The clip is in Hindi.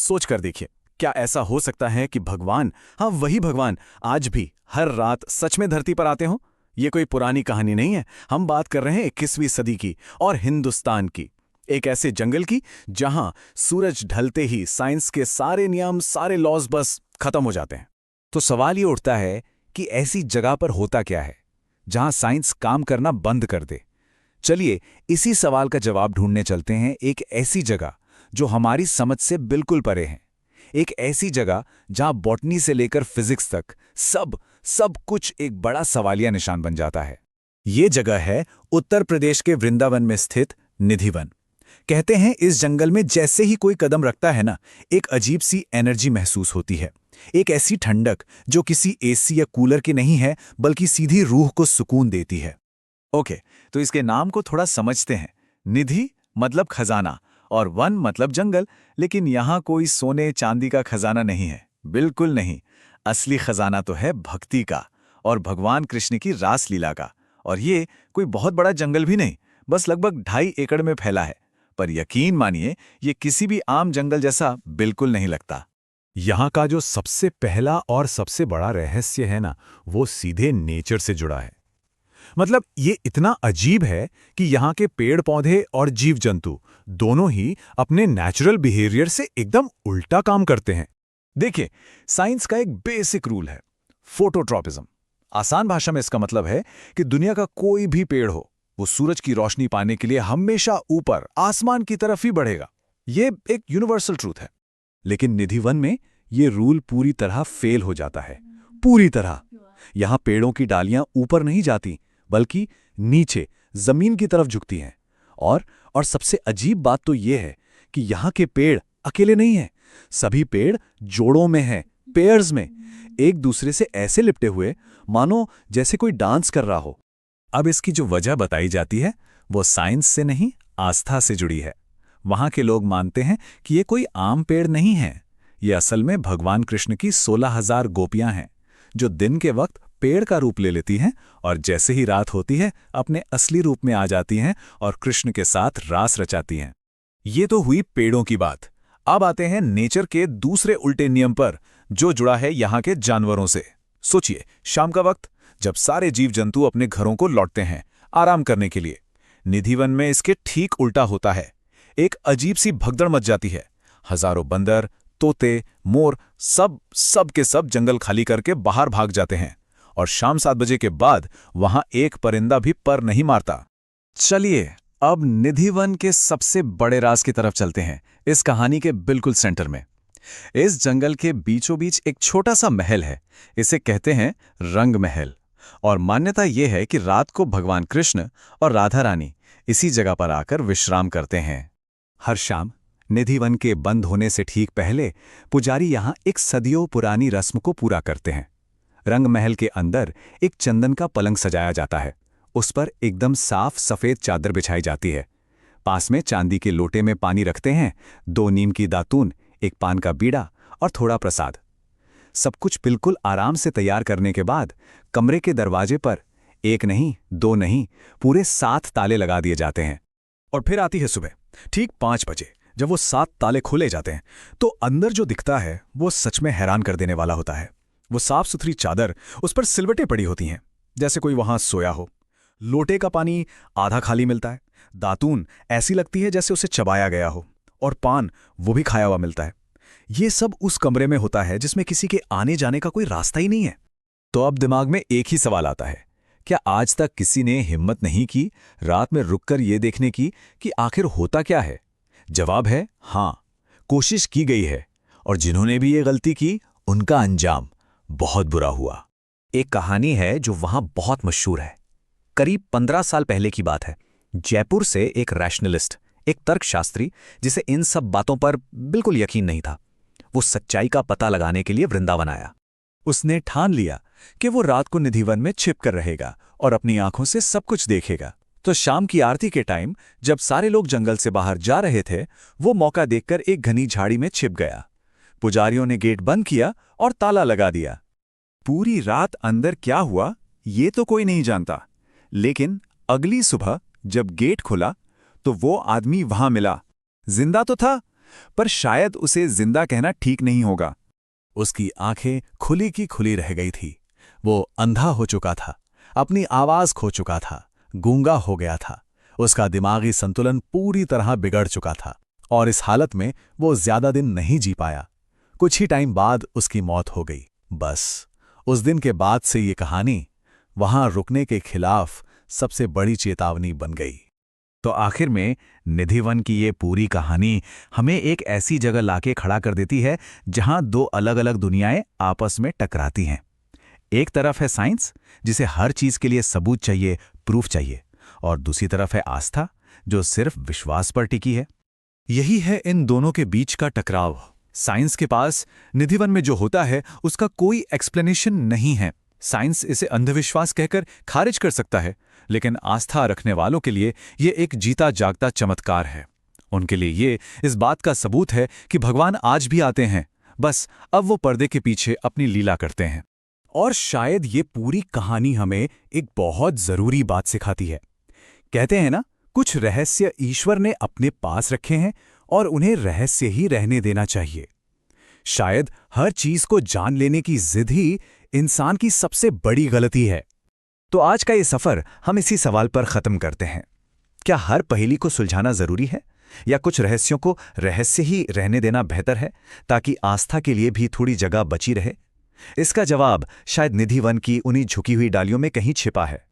सोच कर देखिए, क्या ऐसा हो सकता है कि भगवान, हाँ वही भगवान, आज भी हर रात सच में धरती पर आते हों? ये कोई पुरानी कहानी नहीं है। हम बात कर रहे हैं 21वीं सदी की और हिंदुस्तान की। एक ऐसे जंगल की जहां सूरज ढलते ही साइंस के सारे नियम, सारे लॉज बस खत्म हो जाते हैं। तो सवाल ये उठता है कि ऐसी जगह पर होता क्या है जहां साइंस काम करना बंद कर दे। चलिए इसी सवाल का जवाब ढूंढने चलते हैं एक ऐसी जगह जो हमारी समझ से बिल्कुल परे है। एक ऐसी जगह जहां बॉटनी से लेकर फिजिक्स तक सब सब कुछ एक बड़ा सवालिया निशान बन जाता है। ये जगह है उत्तर प्रदेश के वृंदावन में स्थित निधि वन। कहते हैं इस जंगल में जैसे ही कोई कदम रखता है ना, एक अजीब सी एनर्जी महसूस होती है। एक ऐसी ठंडक जो किसी एसी या कूलर की नहीं है, बल्कि सीधी रूह को सुकून देती है। ओके, तो इसके नाम को थोड़ा समझते हैं। निधि मतलब खजाना और वन मतलब जंगल। लेकिन यहाँ कोई सोने चांदी का खजाना नहीं है, बिल्कुल नहीं। असली खजाना तो है भक्ति का और भगवान कृष्ण की रासलीला का। और ये कोई बहुत बड़ा जंगल भी नहीं, बस लगभग 2.5 एकड़ में फैला है। पर यकीन मानिए, ये किसी भी आम जंगल जैसा बिल्कुल नहीं लगता। यहाँ का जो सबसे पहला और सबसे बड़ा रहस्य है ना, वो सीधे नेचर से जुड़ा है। मतलब ये इतना अजीब है कि यहाँ के पेड़ पौधे और जीव जंतु दोनों ही अपने नेचुरल बिहेवियर से एकदम उल्टा काम करते हैं। देखिए, साइंस का एक बेसिक रूल है, फोटोट्रॉपिज्म। आसान भाषा में इसका मतलब है कि दुनिया का कोई भी पेड़ हो, वो सूरज की रोशनी पाने के लिए हमेशा ऊपर आसमान की तरफ ही बढ़ेगा। ये एक यूनिवर्सल ट्रूथ है। लेकिन निधि वन में ये रूल पूरी तरह फेल हो जाता है, पूरी तरह। यहाँ पेड़ों की डालियां ऊपर नहीं जाती, बल्कि नीचे जमीन की तरफ झुकती हैं। और सबसे अजीब बात तो ये है कि यहाँ के पेड़ अकेले नहीं हैं। सभी पेड़ जोड़ों में हैं, पेयर्स में, एक दूसरे से ऐसे लिपटे हुए मानो जैसे कोई डांस कर रहा हो। अब इसकी जो वजह बताई जाती है वो साइंस से नहीं, आस्था से जुड़ी है। वहां के लोग मानते हैं कि ये कोई आम पेड़ नहीं है। ये असल में भगवान कृष्ण की 16,000 गोपियां हैं, जो दिन के वक्त पेड़ का रूप ले लेती हैं और जैसे ही रात होती है अपने असली रूप में आ जाती हैं और कृष्ण के साथ रास रचाती हैं। ये तो हुई पेड़ों की बात। अब आते हैं नेचर के दूसरे उल्टे नियम पर, जो जुड़ा है यहाँ के जानवरों से। सोचिए, शाम का वक्त जब सारे जीव जंतु अपने घरों को लौटते हैं आराम करने के लिए, निधि वन में इसके ठीक उल्टा होता है। एक अजीब सी भगदड़ मच जाती है। हजारों बंदर, तोते, मोर सब के सब जंगल खाली करके बाहर भाग जाते हैं और शाम 7 बजे के बाद वहां एक परिंदा भी पर नहीं मारता। चलिए अब निधि वन के सबसे बड़े राज की तरफ चलते हैं, इस कहानी के बिल्कुल सेंटर में। इस जंगल के बीचों बीच एक छोटा सा महल है। इसे कहते हैं रंग महल। और मान्यता यह है कि रात को भगवान कृष्ण और राधा रानी इसी जगह पर आकर विश्राम करते हैं। हर शाम निधि वन के बंद होने से ठीक पहले पुजारी यहां एक सदियों पुरानी रस्म को पूरा करते हैं। रंग महल के अंदर एक चंदन का पलंग सजाया जाता है। उस पर एकदम साफ सफेद चादर बिछाई जाती है। पास में चांदी के लोटे में पानी रखते हैं, 2 नीम की दातून, एक पान का बीड़ा और थोड़ा प्रसाद। सब कुछ बिल्कुल आराम से तैयार करने के बाद कमरे के दरवाजे पर 1 नहीं, 2 नहीं, पूरे 7 ताले लगा दिए जाते हैं। और फिर आती है सुबह ठीक 5 बजे। जब वो 7 ताले खोले जाते हैं तो अंदर जो दिखता है वो सच में हैरान कर देने वाला होता है। वो साफ सुथरी चादर, उस पर सिलवटें पड़ी होती हैं, जैसे कोई वहां सोया हो। लोटे का पानी आधा खाली मिलता है। दातून ऐसी लगती है जैसे उसे चबाया गया हो। और पान, वो भी खाया हुआ मिलता है। ये सब उस कमरे में होता है जिसमें किसी के आने जाने का कोई रास्ता ही नहीं है। तो अब दिमाग में एक ही सवाल आता है, क्या आज तक किसी ने हिम्मत नहीं की रात में रुककर ये देखने की कि आखिर होता क्या है? जवाब है हां, कोशिश की गई है। और जिन्होंने भी ये गलती की, उनका अंजाम बहुत बुरा हुआ। एक कहानी है जो वहां बहुत मशहूर है। करीब 15 साल पहले की बात है। जयपुर से एक रैशनलिस्ट, एक तर्कशास्त्री, जिसे इन सब बातों पर बिल्कुल यकीन नहीं था, वो सच्चाई का पता लगाने के लिए वृंदावन आया। उसने ठान लिया कि वो रात को निधि वन में छिप कर रहेगा और अपनी आंखों से सब कुछ देखेगा। तो शाम की आरती के टाइम जब सारे लोग जंगल से बाहर जा रहे थे, वो मौका देखकर एक घनी झाड़ी में छिप गया। पुजारियों ने गेट बंद किया और ताला लगा दिया। पूरी रात अंदर क्या हुआ ये तो कोई नहीं जानता, लेकिन अगली सुबह जब गेट खुला तो वो आदमी वहां मिला। जिंदा तो था, पर शायद उसे जिंदा कहना ठीक नहीं होगा। उसकी आंखें खुली की खुली रह गई थी। वो अंधा हो चुका था, अपनी आवाज खो चुका था, गूंगा हो गया था। उसका दिमागी संतुलन पूरी तरह बिगड़ चुका था और इस हालत में वो ज्यादा दिन नहीं जी पाया। कुछ ही टाइम बाद उसकी मौत हो गई। बस उस दिन के बाद से ये कहानी वहां रुकने के खिलाफ सबसे बड़ी चेतावनी बन गई। तो आखिर में निधिवन की ये पूरी कहानी हमें एक ऐसी जगह लाके खड़ा कर देती है जहां दो अलग अलग दुनियाएं आपस में टकराती हैं। एक तरफ है साइंस, जिसे हर चीज के लिए सबूत चाहिए, प्रूफ चाहिए, और दूसरी तरफ है आस्था, जो सिर्फ विश्वास पर टिकी है। यही है इन दोनों के बीच का टकराव। साइंस के पास निधिवन में जो होता है उसका कोई एक्सप्लेनेशन नहीं है। साइंस इसे अंधविश्वास कहकर खारिज कर सकता है, लेकिन आस्था रखने वालों के लिए ये एक जीता जागता चमत्कार है। उनके लिए ये इस बात का सबूत है कि भगवान आज भी आते हैं, बस अब वो पर्दे के पीछे अपनी लीला करते हैं। और शायद ये पूरी कहानी हमें एक बहुत जरूरी बात सिखाती है। कहते हैं ना, कुछ रहस्य ईश्वर ने अपने पास रखे हैं और उन्हें रहस्य ही रहने देना चाहिए। शायद हर चीज को जान लेने की जिद ही इंसान की सबसे बड़ी गलती है। तो आज का ये सफर हम इसी सवाल पर खत्म करते हैं। क्या हर पहेली को सुलझाना जरूरी है, या कुछ रहस्यों को रहस्य ही रहने देना बेहतर है, ताकि आस्था के लिए भी थोड़ी जगह बची रहे? इसका जवाब शायद निधिवन की उन्हीं झुकी हुई डालियों में कहीं छिपा है।